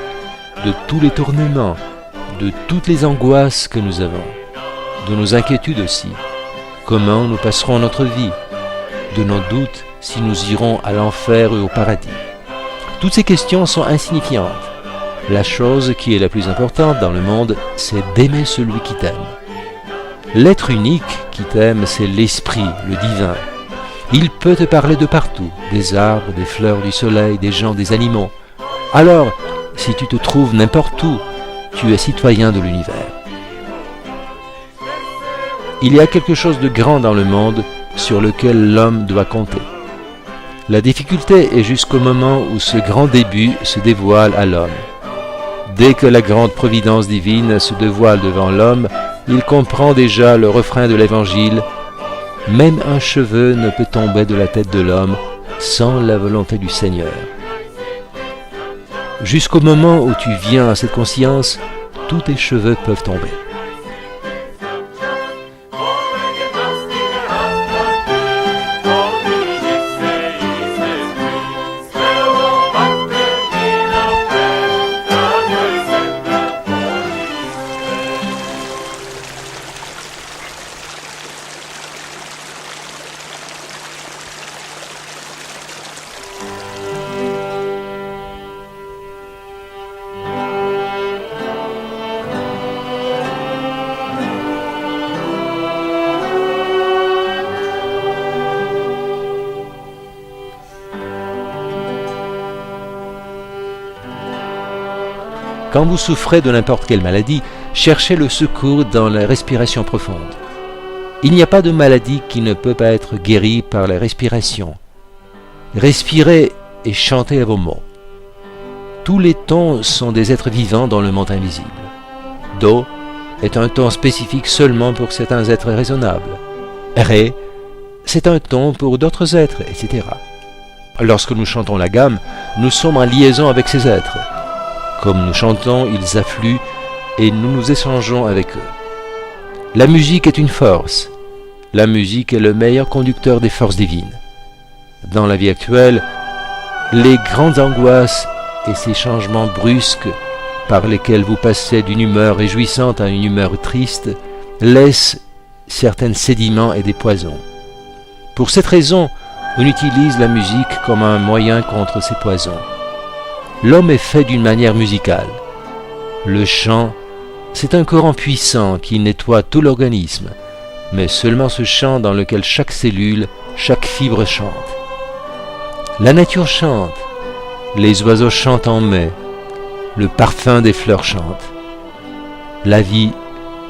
de tous les tournements, de toutes les angoisses que nous avons, de nos inquiétudes aussi. Comment nous passerons notre vie, de nos doutes si nous irons à l'enfer ou au paradis. Toutes ces questions sont insignifiantes. La chose qui est la plus importante dans le monde, c'est d'aimer celui qui t'aime. L'être unique qui t'aime, c'est l'esprit, le divin. Il peut te parler de partout, des arbres, des fleurs, du soleil, des gens, des animaux. Alors, si tu te trouves n'importe où, tu es citoyen de l'univers. Il y a quelque chose de grand dans le monde sur lequel l'homme doit compter. La difficulté est jusqu'au moment où ce grand début se dévoile à l'homme. Dès que la grande providence divine se dévoile devant l'homme, il comprend déjà le refrain de l'Évangile. Même un cheveu ne peut tomber de la tête de l'homme sans la volonté du Seigneur. Jusqu'au moment où tu viens à cette conscience, tous tes cheveux peuvent tomber. Quand vous souffrez de n'importe quelle maladie, cherchez le secours dans la respiration profonde. Il n'y a pas de maladie qui ne peut pas être guérie par la respiration. Respirez et chantez à vos mots. Tous les tons sont des êtres vivants dans le monde invisible. Do est un ton spécifique seulement pour certains êtres raisonnables. Ré, c'est un ton pour d'autres êtres, etc. Lorsque nous chantons la gamme, nous sommes en liaison avec ces êtres. Comme nous chantons, ils affluent et nous nous échangeons avec eux. La musique est une force. La musique est le meilleur conducteur des forces divines. Dans la vie actuelle, les grandes angoisses et ces changements brusques par lesquels vous passez d'une humeur réjouissante à une humeur triste laissent certains sédiments et des poisons. Pour cette raison, on utilise la musique comme un moyen contre ces poisons. L'homme est fait d'une manière musicale. Le chant, c'est un courant puissant qui nettoie tout l'organisme, mais seulement ce chant dans lequel chaque cellule, chaque fibre chante. La nature chante, les oiseaux chantent en mai, le parfum des fleurs chante. La vie,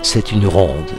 c'est une ronde.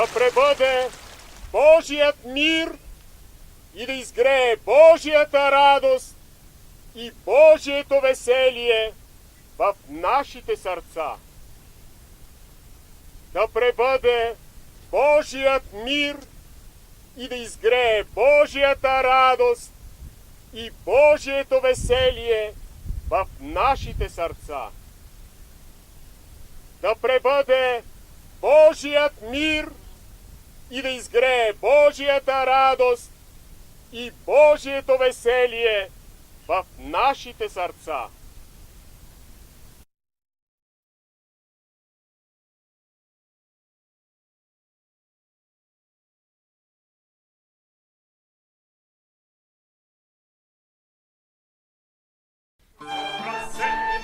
да пребъде Божият мир и да изгрее Божията радост и Божието веселие в нашите сърца. Да пребъде Божият мир и да изгрее Божията радост и Божието веселие в нашите сърца. Да пребъде Божият мир и да изгрее Божията радост и Божието веселие в нашите сърца.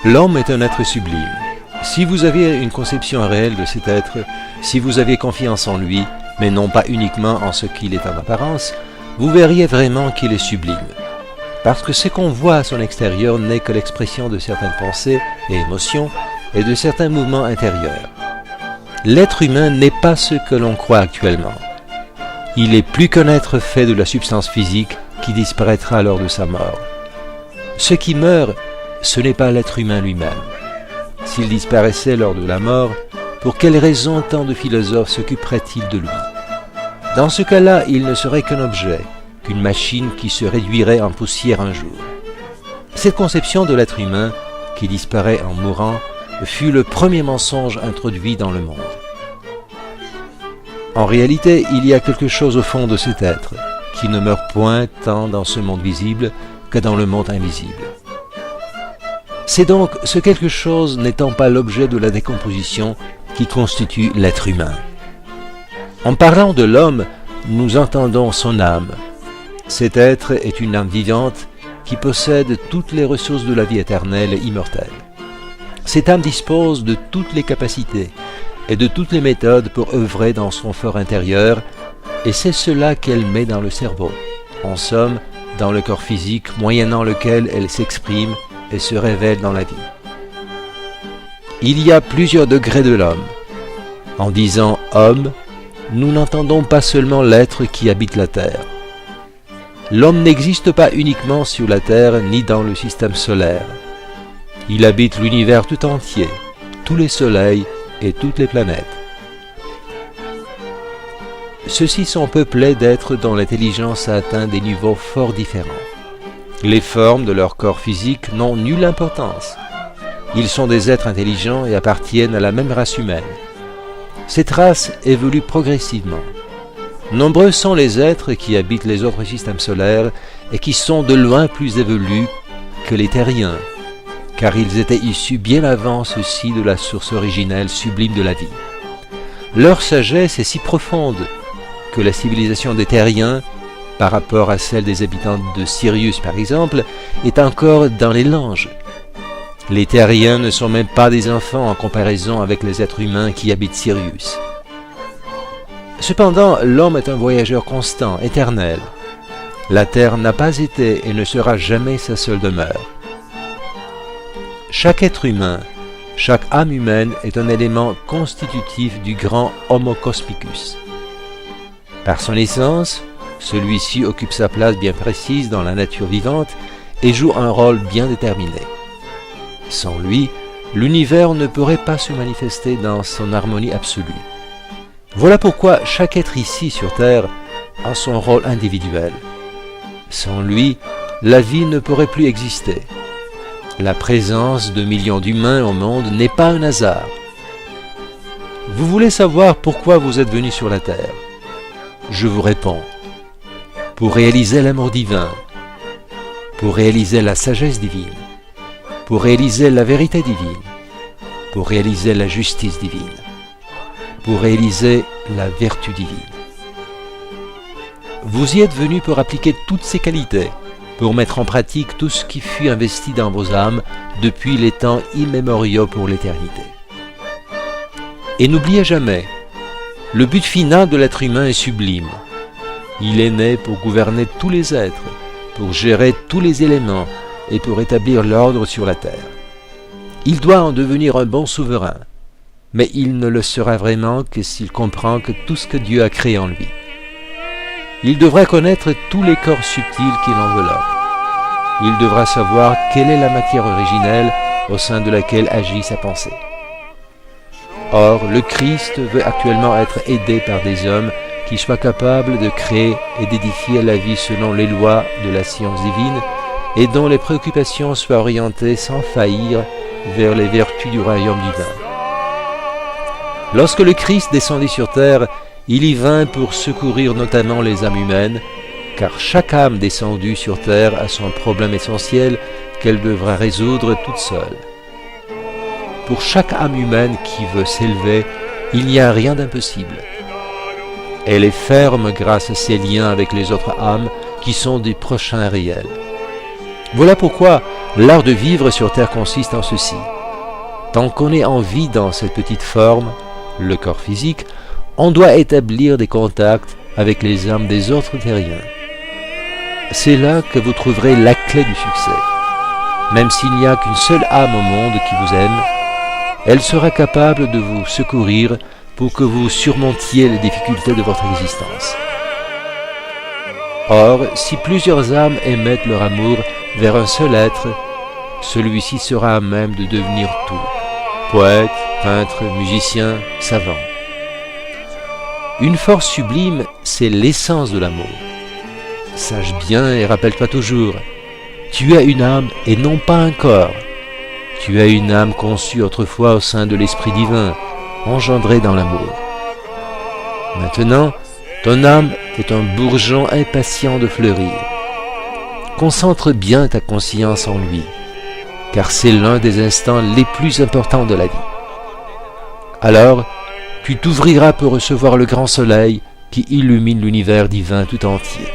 L'homme est un être sublime. Si vous aviez une conception réelle de cet être, si vous aviez confiance en lui, mais non pas uniquement en ce qu'il est en apparence, vous verriez vraiment qu'il est sublime. Parce que ce qu'on voit à son extérieur n'est que l'expression de certaines pensées et émotions et de certains mouvements intérieurs. L'être humain n'est pas ce que l'on croit actuellement. Il est plus qu'un être fait de la substance physique qui disparaîtra lors de sa mort. Ce qui meurt, ce n'est pas l'être humain lui-même. S'il disparaissait lors de la mort, pour quelle raison tant de philosophes s'occuperaient-ils de lui? Dans ce cas-là, il ne serait qu'un objet, qu'une machine qui se réduirait en poussière un jour. Cette conception de l'être humain, qui disparaît en mourant, fut le premier mensonge introduit dans le monde. En réalité, il y a quelque chose au fond de cet être, qui ne meurt point tant dans ce monde visible que dans le monde invisible. C'est donc ce quelque chose n'étant pas l'objet de la décomposition qui constitue l'être humain. En parlant de l'homme, nous entendons son âme. Cet être est une âme vivante qui possède toutes les ressources de la vie éternelle et immortelle. Cette âme dispose de toutes les capacités et de toutes les méthodes pour œuvrer dans son fort intérieur, et c'est cela qu'elle met dans le cerveau, en somme, dans le corps physique moyennant lequel elle s'exprime et se révèle dans la vie. Il y a plusieurs degrés de l'homme. En disant « homme », nous n'entendons pas seulement l'être qui habite la terre. L'homme n'existe pas uniquement sur la terre ni dans le système solaire. Il habite l'univers tout entier, tous les soleils et toutes les planètes. Ceux-ci sont peuplés d'êtres dont l'intelligence a atteint des niveaux fort différents. Les formes de leur corps physique n'ont nulle importance. Ils sont des êtres intelligents et appartiennent à la même race humaine. Cette race évolue progressivement. Nombreux sont les êtres qui habitent les autres systèmes solaires et qui sont de loin plus évolués que les terriens, car ils étaient issus bien avant ceux-ci de la source originelle sublime de la vie. Leur sagesse est si profonde que la civilisation des terriens, par rapport à celle des habitants de Sirius par exemple, est encore dans les langes. Les terriens ne sont même pas des enfants en comparaison avec les êtres humains qui habitent Sirius. Cependant, l'homme est un voyageur constant, éternel. La terre n'a pas été et ne sera jamais sa seule demeure. Chaque être humain, chaque âme humaine est un élément constitutif du grand Homo Cosmicus. Par son essence, celui-ci occupe sa place bien précise dans la nature vivante et joue un rôle bien déterminé. Sans lui, l'univers ne pourrait pas se manifester dans son harmonie absolue. Voilà pourquoi chaque être ici sur Terre a son rôle individuel. Sans lui, la vie ne pourrait plus exister. La présence de millions d'humains au monde n'est pas un hasard. Vous voulez savoir pourquoi vous êtes venu sur la Terre? Je vous réponds. Pour réaliser l'amour divin, pour réaliser la sagesse divine, pour réaliser la vérité divine, pour réaliser la justice divine, pour réaliser la vertu divine. Vous y êtes venu pour appliquer toutes ces qualités, pour mettre en pratique tout ce qui fut investi dans vos âmes depuis les temps immémoriaux pour l'éternité. Et n'oubliez jamais, le but final de l'être humain est sublime. Il est né pour gouverner tous les êtres, pour gérer tous les éléments et pour établir l'ordre sur la terre. Il doit en devenir un bon souverain, mais il ne le sera vraiment que s'il comprend que tout ce que Dieu a créé en lui. Il devra connaître tous les corps subtils qui l'enveloppent. Il devra savoir quelle est la matière originelle au sein de laquelle agit sa pensée. Or, le Christ veut actuellement être aidé par des hommes qui soient capables de créer et d'édifier la vie selon les lois de la science divine et dont les préoccupations soient orientées sans faillir vers les vertus du royaume divin. Lorsque le Christ descendit sur terre, il y vint pour secourir notamment les âmes humaines, car chaque âme descendue sur terre a son problème essentiel qu'elle devra résoudre toute seule. Pour chaque âme humaine qui veut s'élever, il n'y a rien d'impossible. Elle est ferme grâce à ses liens avec les autres âmes qui sont des prochains réels. Voilà pourquoi l'art de vivre sur terre consiste en ceci. Tant qu'on est en vie dans cette petite forme, le corps physique, on doit établir des contacts avec les âmes des autres terriens. C'est là que vous trouverez la clé du succès. Même s'il n'y a qu'une seule âme au monde qui vous aime, elle sera capable de vous secourir pour que vous surmontiez les difficultés de votre existence. Or, si plusieurs âmes émettent leur amour vers un seul être, celui-ci sera à même de devenir tout, poète, peintre, musicien, savant. Une force sublime, c'est l'essence de l'amour. Sache bien et rappelle-toi toujours, tu as une âme et non pas un corps. Tu as une âme conçue autrefois au sein de l'Esprit divin, engendrée dans l'amour. Maintenant, ton âme est un bourgeon impatient de fleurir. Concentre bien ta conscience en lui, car c'est l'un des instants les plus importants de la vie. Alors, tu t'ouvriras pour recevoir le grand soleil qui illumine l'univers divin tout entier.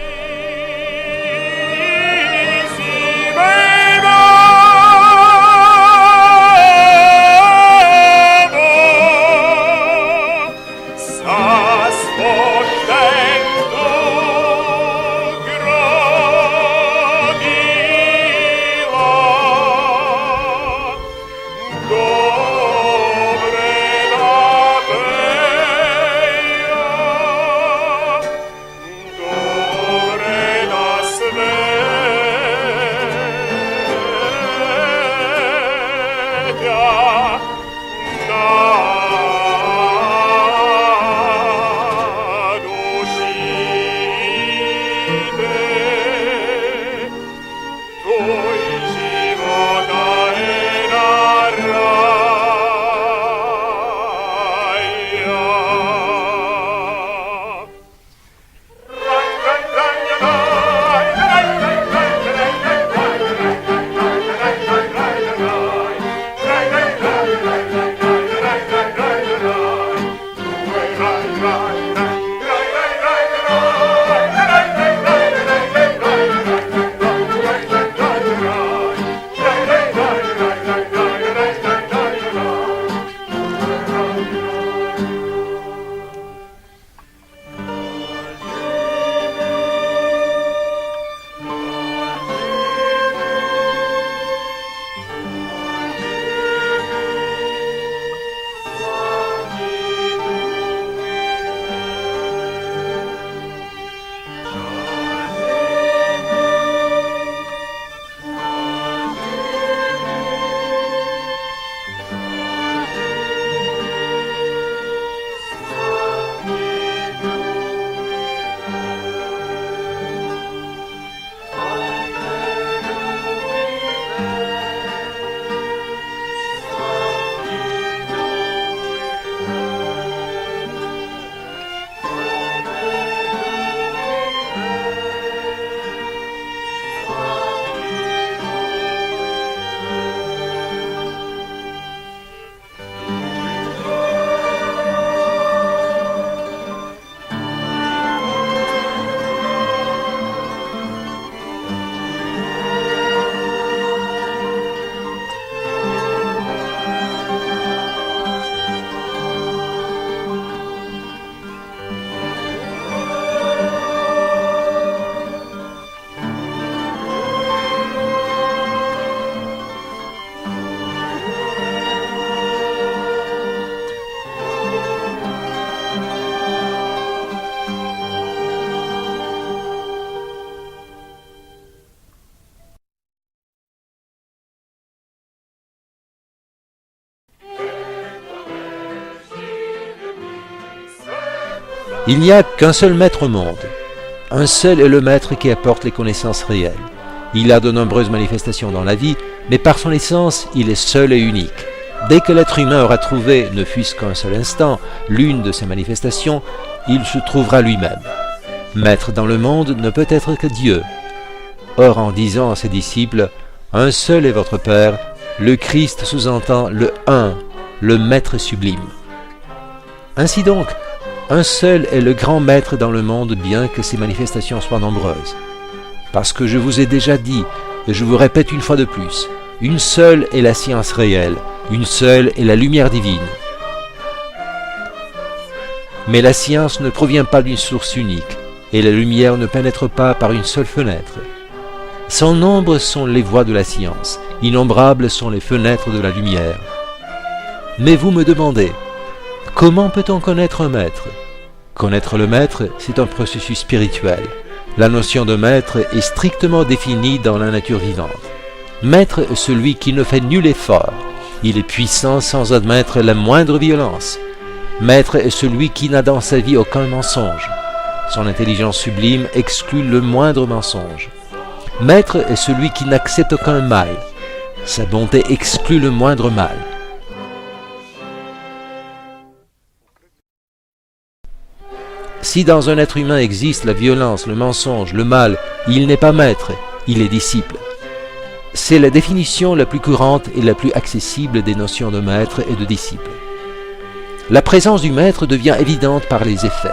Il n'y a qu'un seul maître au monde. Un seul est le maître qui apporte les connaissances réelles. Il a de nombreuses manifestations dans la vie, mais par son essence, il est seul et unique. Dès que l'être humain aura trouvé, ne fût-ce qu'un seul instant, l'une de ces manifestations, il se trouvera lui-même. Maître dans le monde ne peut être que Dieu. Or, en disant à ses disciples, « Un seul est votre Père », le Christ sous-entend le un, le Maître sublime. Ainsi donc, un seul est le grand Maître dans le monde, bien que ses manifestations soient nombreuses. Parce que je vous ai déjà dit, et je vous répète une fois de plus, une seule est la science réelle, une seule est la lumière divine. Mais la science ne provient pas d'une source unique, et la lumière ne pénètre pas par une seule fenêtre. Sans nombre sont les voies de la science, innombrables sont les fenêtres de la lumière. Mais vous me demandez, comment peut-on connaître un maître? Connaître le maître, c'est un processus spirituel. La notion de maître est strictement définie dans la nature vivante. Maître est celui qui ne fait nul effort. Il est puissant sans admettre la moindre violence. Maître est celui qui n'a dans sa vie aucun mensonge. Son intelligence sublime exclut le moindre mensonge. Maître est celui qui n'accepte aucun mal. Sa bonté exclut le moindre mal. Si dans un être humain existe la violence, le mensonge, le mal, il n'est pas maître, il est disciple. C'est la définition la plus courante et la plus accessible des notions de maître et de disciple. La présence du maître devient évidente par les effets.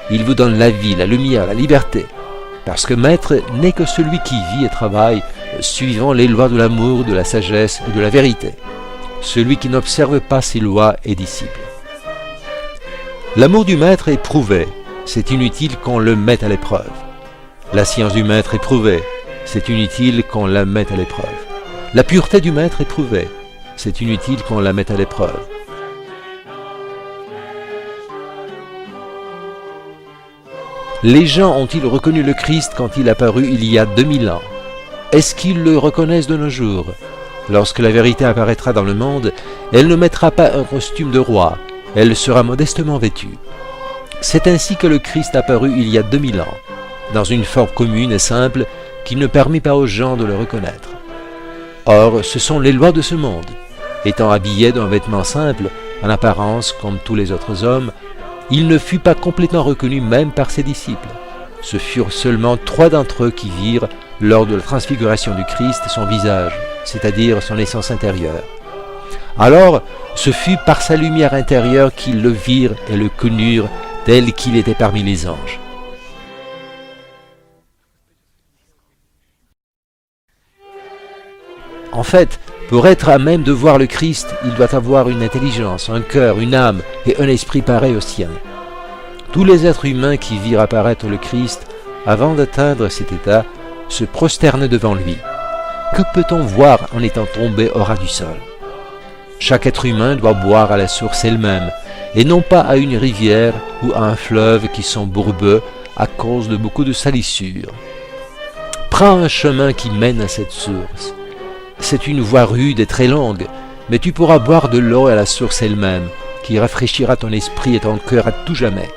Il vous donne la vie, la lumière, la liberté, parce que maître n'est que celui qui vit et travaille suivant les lois de l'amour, de la sagesse et de la vérité. Celui qui n'observe pas ces lois est disciple. L'amour du maître est prouvé, c'est inutile qu'on le mette à l'épreuve. La science du maître est prouvée, c'est inutile qu'on la mette à l'épreuve. La pureté du maître est prouvée, c'est inutile qu'on la mette à l'épreuve. Les gens ont-ils reconnu le Christ quand il apparut il y a 2000 ans? Est-ce qu'ils le reconnaissent de nos jours? Lorsque la vérité apparaîtra dans le monde, elle ne mettra pas un costume de roi, elle sera modestement vêtue. C'est ainsi que le Christ apparut il y a 2000 ans, dans une forme commune et simple qui ne permit pas aux gens de le reconnaître. Or, ce sont les lois de ce monde. Étant habillé d'un vêtement simple, en apparence comme tous les autres hommes, il ne fut pas complètement reconnu même par ses disciples. Ce furent seulement 3 d'entre eux qui virent, lors de la transfiguration du Christ, son visage, c'est-à-dire son essence intérieure. Alors, ce fut par sa lumière intérieure qu'ils le virent et le connurent tel qu'il était parmi les anges. En fait, pour être à même de voir le Christ, il doit avoir une intelligence, un cœur, une âme et un esprit pareil au sien. Tous les êtres humains qui virent apparaître le Christ, avant d'atteindre cet état, se prosternent devant lui. Que peut-on voir en étant tombé au ras du sol? Chaque être humain doit boire à la source elle-même, et non pas à une rivière ou à un fleuve qui sont bourbeux à cause de beaucoup de salissures. Prends un chemin qui mène à cette source. C'est une voie rude et très longue, mais tu pourras boire de l'eau à la source elle-même, qui rafraîchira ton esprit et ton cœur à tout jamais.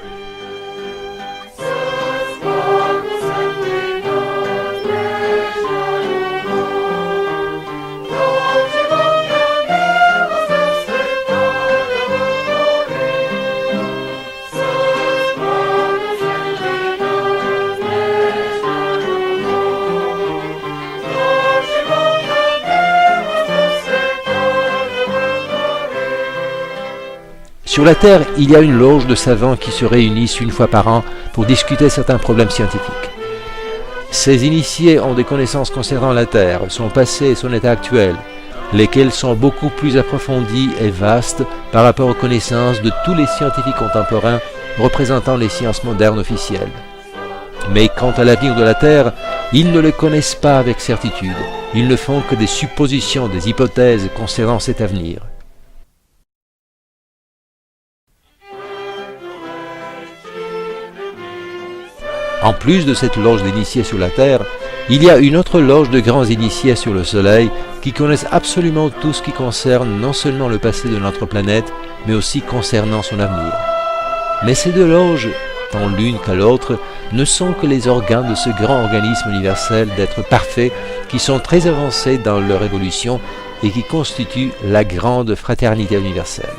Sur la Terre, il y a une loge de savants qui se réunissent une fois par an pour discuter certains problèmes scientifiques. Ces initiés ont des connaissances concernant la Terre, son passé et son état actuel, lesquelles sont beaucoup plus approfondies et vastes par rapport aux connaissances de tous les scientifiques contemporains représentant les sciences modernes officielles. Mais quant à l'avenir de la Terre, ils ne le connaissent pas avec certitude, ils ne font que des suppositions, des hypothèses concernant cet avenir. En plus de cette loge d'initiés sur la Terre, il y a une autre loge de grands initiés sur le Soleil qui connaissent absolument tout ce qui concerne non seulement le passé de notre planète, mais aussi concernant son avenir. Mais ces deux loges, tant l'une qu'à l'autre, ne sont que les organes de ce grand organisme universel d'êtres parfaits qui sont très avancés dans leur évolution et qui constituent la grande fraternité universelle.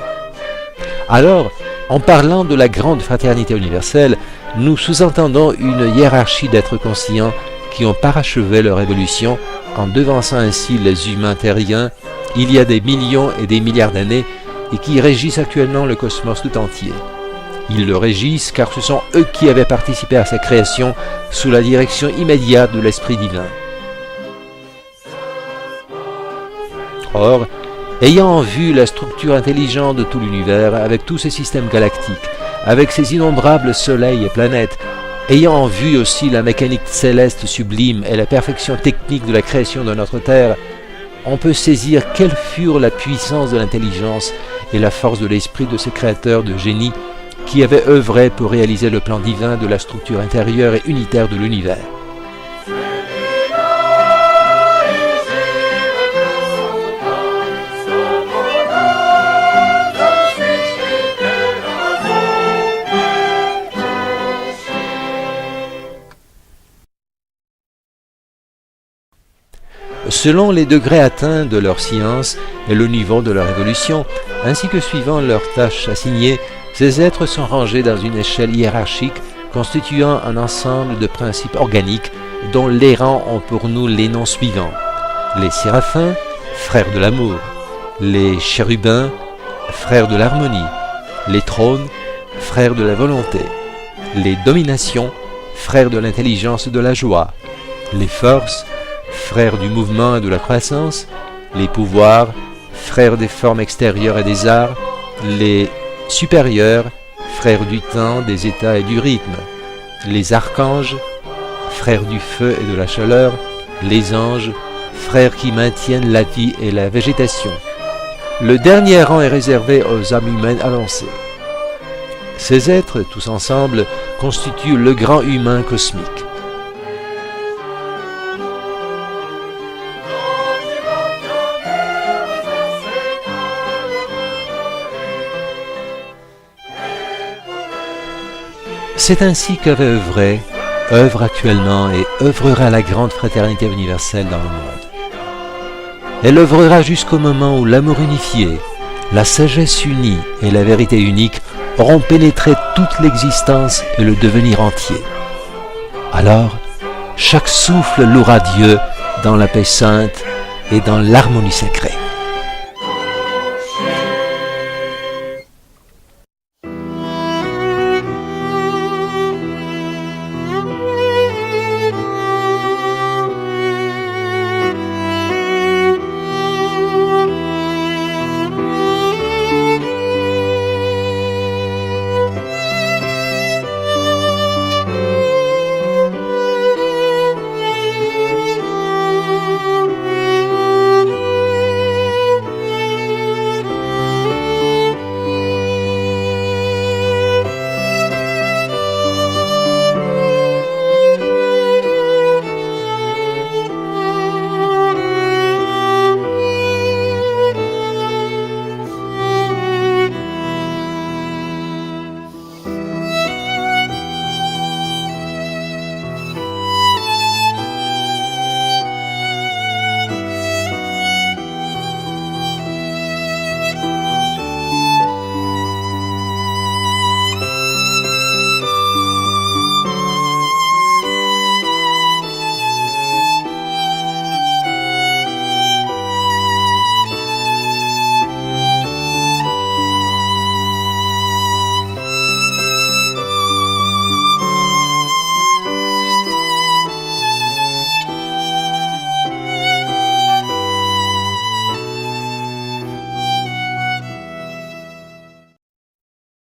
Alors, en parlant de la grande fraternité universelle, nous sous-entendons une hiérarchie d'êtres conscients qui ont parachevé leur évolution en devançant ainsi les humains terriens il y a des millions et des milliards d'années et qui régissent actuellement le cosmos tout entier. Ils le régissent car ce sont eux qui avaient participé à sa création sous la direction immédiate de l'Esprit divin. Or, ayant vu la structure intelligente de tout l'univers, avec tous ses systèmes galactiques, avec ses innombrables soleils et planètes, ayant vu aussi la mécanique céleste sublime et la perfection technique de la création de notre Terre, on peut saisir quelle furent la puissance de l'intelligence et la force de l'esprit de ces créateurs de génie qui avaient œuvré pour réaliser le plan divin de la structure intérieure et unitaire de l'univers. Selon les degrés atteints de leur science et le niveau de leur évolution, ainsi que suivant leurs tâches assignées, ces êtres sont rangés dans une échelle hiérarchique constituant un ensemble de principes organiques dont les rangs ont pour nous les noms suivants. Les séraphins, frères de l'amour, les chérubins, frères de l'harmonie, les trônes, frères de la volonté, les dominations, frères de l'intelligence et de la joie, les forces, frères du mouvement et de la croissance, les pouvoirs, frères des formes extérieures et des arts, les supérieurs, frères du temps, des états et du rythme, les archanges, frères du feu et de la chaleur, les anges, frères qui maintiennent la vie et la végétation. Le dernier rang est réservé aux âmes humaines avancées. Ces êtres, tous ensemble, constituent le grand humain cosmique. C'est ainsi qu'avait œuvré, œuvre actuellement et œuvrera la grande fraternité universelle dans le monde. Elle œuvrera jusqu'au moment où l'amour unifié, la sagesse unie et la vérité unique auront pénétré toute l'existence et le devenir entier. Alors, chaque souffle louera Dieu dans la paix sainte et dans l'harmonie sacrée.